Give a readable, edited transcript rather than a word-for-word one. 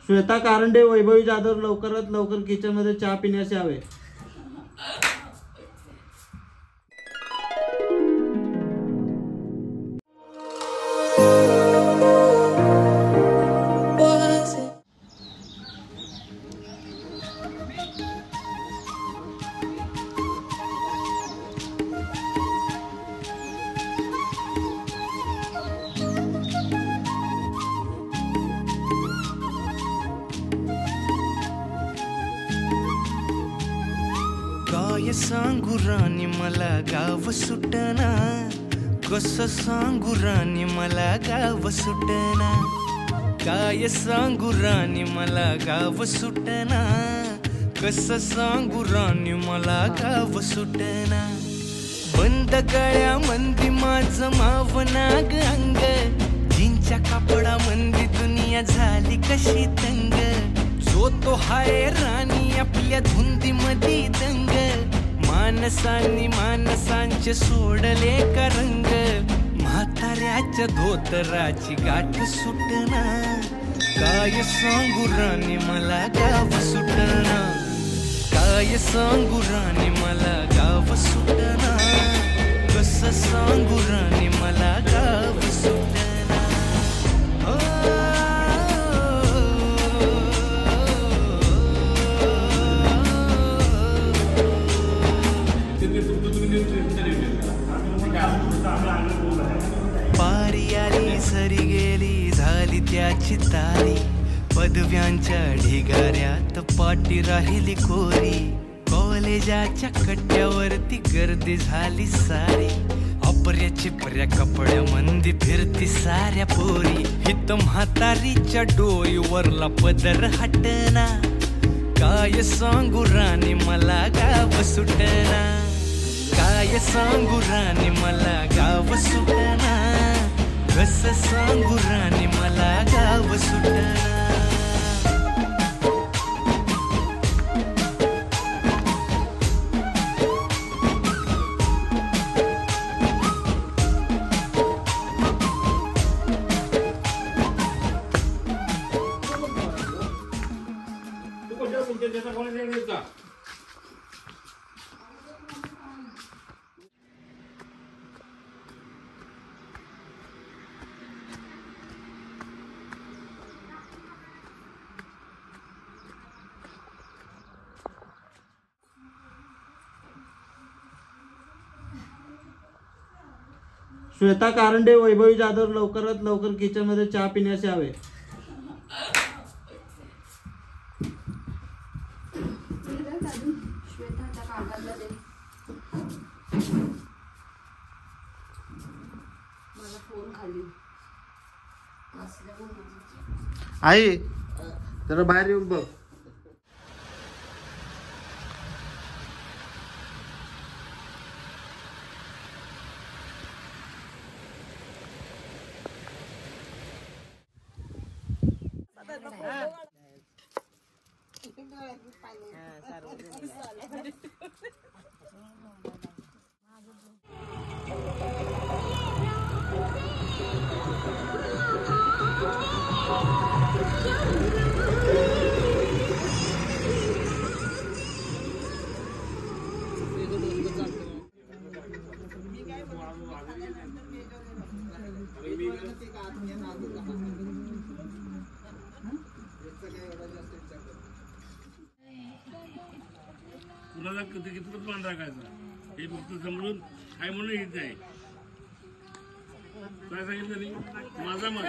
श्वेता कारंडे, वैभवी जाधव लवकरात लवकर किचन मध्ये चहा पिण्यास यावे. काय सांगू राणी मला गाव सुटना, कसं सांगू राणी मला गाव सुटना. काय सांगू राणी मला गाव सुटना, कसं सांगू राणी मला गाव सुटना. बंद गळ्या मंदी माझं मावनाग अंग, जीनच्या कापडा मंदी दुनिया झाली कशी तंग. जो तो हाय राणी आपल्या धुंदी मधी दंग, मानसांनी मानसांचे सोडले का रंग. म्हाताऱ्याच्या धोतराची गाठ सुटना, काय सांगू राणी मला गाव सुटना. काय सांगू राणी मला गाव सुटना, कसं सांगू राणी मला गाव सुटना. पारी आली सरी गेली झाली त्याची तारी, पदव्यांच्या ढिगाऱ्यात पाठी राहिली कोरी. कॉलेजाच्या कट्ट्यावरती गर्दी झाली सारी, अपऱ्या चिपऱ्या कपड्या मंदी फिरती साऱ्या पोरी. हित म्हातारीच्या डोईवरला पदर हटना, काय सांगू राणी मला गाव सुटना. काय सांगू राणी मला गाव सुटना, कसं सांगू राणी मला गाव सुटना. श्वेता कारंडे, वैभवी जाधव लवकरात लवकर किचन मध्ये चहा पिण्यास यावे. आई जरा बाहेर येऊन बघ. कुणाला किती मान राखायचा हे फक्त समजून काय म्हणून येत आहे. काय सांगितलं नाही माझा मान